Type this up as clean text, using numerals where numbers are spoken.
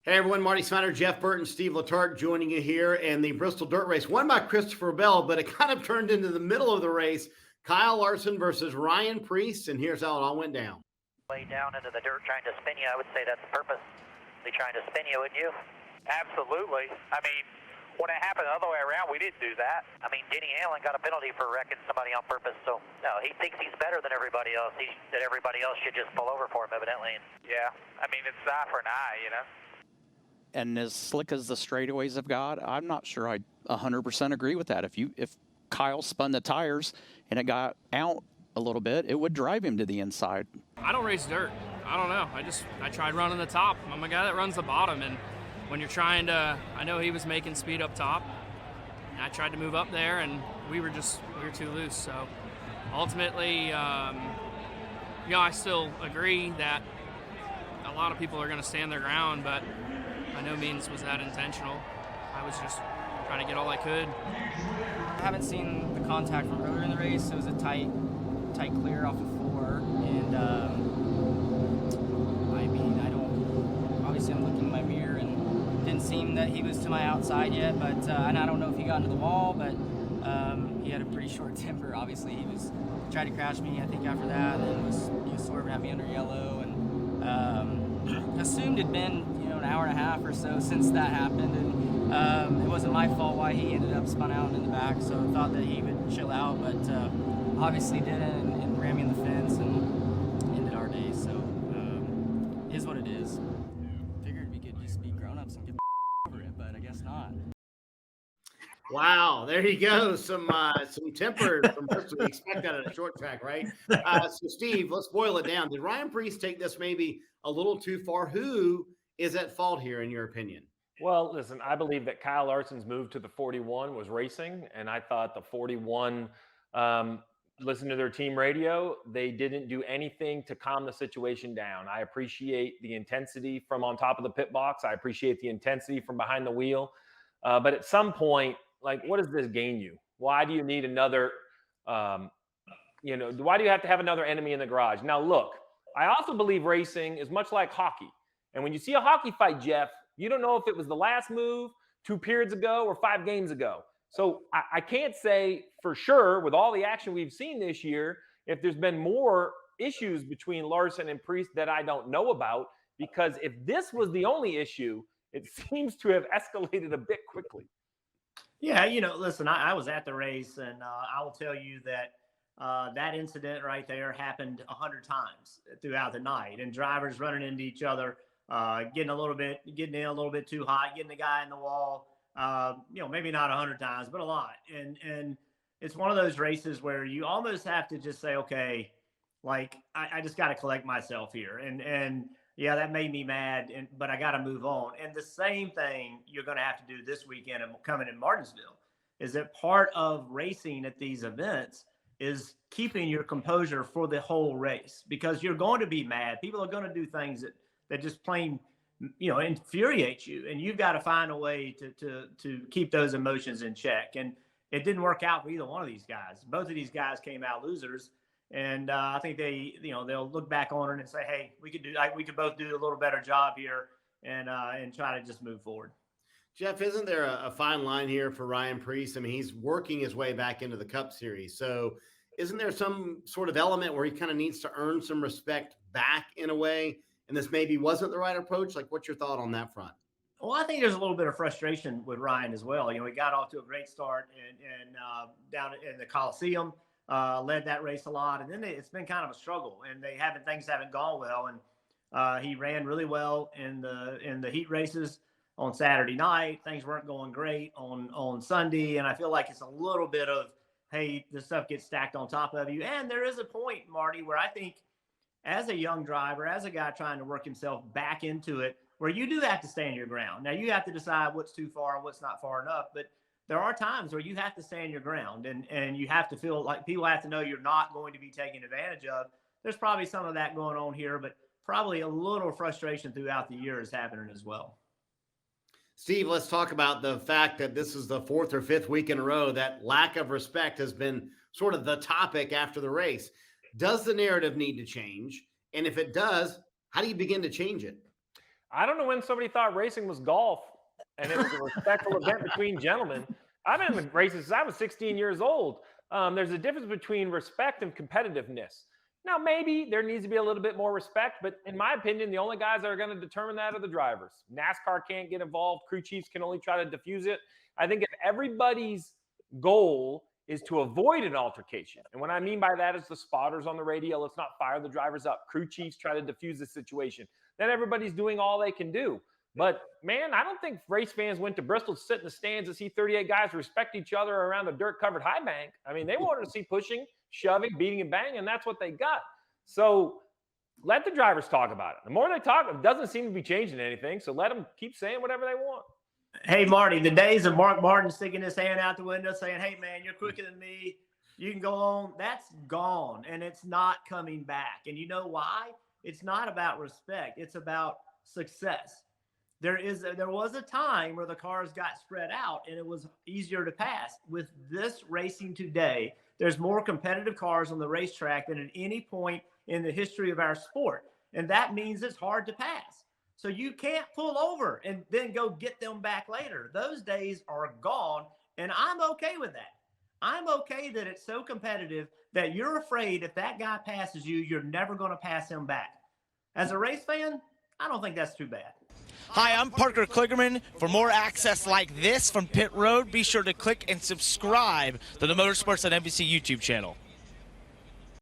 Hey everyone, Marty Snider, Jeff Burton, Steve Letarte joining you here. And the Bristol Dirt Race won by Christopher Bell, but it kind of turned into the middle of the race. Kyle Larson versus Ryan Preece, and here's how it all went down. Lay down into the dirt trying to spin you. I would say that's the purpose. They trying to spin you, wouldn't you? Absolutely. I mean, when it happened the other way around, we didn't do that. I mean, Denny Allen got a penalty for wrecking somebody on purpose, so no, he thinks he's better than everybody else. That everybody else should just pull over for him, evidently. Yeah, I mean, it's eye for an eye, you know? And as slick as the straightaways have got, I'm not sure I 100% agree with that. If Kyle spun the tires and it got out a little bit, it would drive him to the inside. I don't race dirt. I don't know. I tried running the top. I'm a guy that runs the bottom, and when you're trying to, I know he was making speed up top, and I tried to move up there, and we were too loose. So ultimately, I still agree that a lot of people are going to stand their ground, but by no means was that intentional. I was just trying to get all I could. I haven't seen the contact from earlier in the race. It was a tight clear off of 4, and obviously I'm looking in my mirror, and it didn't seem that he was to my outside yet, but and I don't know if he got into the wall, but he had a pretty short temper. Obviously he tried to crash me, I think, after that, and then was swerving at me under yellow, and assumed it'd been an hour and a half or so since that happened, and it wasn't my fault why he ended up spun out in the back, so I thought that he would chill out, but obviously didn't, and ran me in the fence and ended our day. So is what it is. Figured we could just be grown-ups and get over it, but I guess not. Wow, there you go. Some temper from Bristol. We expect that at a short track, right? So Steve, let's boil it down. Did Ryan Preece take this maybe a little too far? Who is at fault here, in your opinion? Well, listen, I believe that Kyle Larson's move to the 41 was racing, and I thought the 41 listened to their team radio. They didn't do anything to calm the situation down. I appreciate the intensity from on top of the pit box. I appreciate the intensity from behind the wheel. But at some point, what does this gain you? Why do you need another, why do you have to have another enemy in the garage? Now, look, I also believe racing is much like hockey. And when you see a hockey fight, Jeff, you don't know if it was the last move, 2 periods ago, or 5 games ago. So I can't say for sure, with all the action we've seen this year, if there's been more issues between Larson and Preece that I don't know about, because if this was the only issue, it seems to have escalated a bit quickly. Yeah, listen, I was at the race, and I will tell you that that incident right there happened 100 times throughout the night, and drivers running into each other, getting in a little bit too hot, getting the guy in the wall. Maybe not 100 times, but a lot. And it's one of those races where you almost have to just say, okay, I just got to collect myself here. And yeah, that made me mad, but I got to move on. And the same thing you're going to have to do this weekend and coming in Martinsville is that part of racing at these events is keeping your composure for the whole race, because you're going to be mad. People are going to do things that just plain infuriate you, and you've got to find a way to keep those emotions in check. And it didn't work out for either one of these guys. Both of these guys came out losers, and I think they'll look back on it and say, hey, we could both do a little better job here, and try to just move forward. Jeff, isn't there a fine line here for Ryan Preece? I mean, he's working his way back into the Cup Series, so isn't there some sort of element where he kind of needs to earn some respect back in a way? And this maybe wasn't the right approach? What's your thought on that front? Well, I think there's a little bit of frustration with Ryan as well. He got off to a great start and down in the Coliseum, led that race a lot. And then it's been kind of a struggle, and things haven't gone well. And he ran really well in the heat races on Saturday night. Things weren't going great on Sunday. And I feel like it's a little bit of, hey, this stuff gets stacked on top of you. And there is a point, Marty, where I think, as a young driver, as a guy trying to work himself back into it, where you do have to stand your ground. Now, you have to decide what's too far and what's not far enough, but there are times where you have to stand your ground, and you have to feel like people have to know you're not going to be taken advantage of. There's probably some of that going on here, but probably a little frustration throughout the year is happening as well. Steve, let's talk about the fact that this is the 4th or 5th week in a row that lack of respect has been sort of the topic after the race. Does the narrative need to change? And if it does, how do you begin to change it? I don't know when somebody thought racing was golf and it was a respectful event between gentlemen. I've been in races since I was 16 years old. There's a difference between respect and competitiveness. Now, maybe there needs to be a little bit more respect, but in my opinion, the only guys that are going to determine that are the drivers. NASCAR can't get involved. Crew chiefs can only try to diffuse it. I think if everybody's goal is to avoid an altercation, and what I mean by that is the spotters on the radio, let's not fire the drivers up. Crew chiefs try to diffuse the situation. Then everybody's doing all they can do. But, man, I don't think race fans went to Bristol to sit in the stands and see 38 guys respect each other around a dirt-covered high bank. I mean, they wanted to see pushing, shoving, beating, and banging, and that's what they got. So let the drivers talk about it. The more they talk, it doesn't seem to be changing anything, so let them keep saying whatever they want. Hey, Marty, the days of Mark Martin sticking his hand out the window saying, hey, man, you're quicker than me, you can go on, that's gone, and it's not coming back. And you know why? It's not about respect. It's about success. There was a time where the cars got spread out and it was easier to pass. With this racing today, there's more competitive cars on the racetrack than at any point in the history of our sport. And that means it's hard to pass. So you can't pull over and then go get them back later. Those days are gone, and I'm okay with that. I'm okay that it's so competitive that you're afraid if that guy passes you, you're never going to pass him back. As a race fan, I don't think that's too bad. Hi, I'm Parker Kligerman. For more access like this from Pit Road, be sure to click and subscribe to the Motorsports on NBC YouTube channel.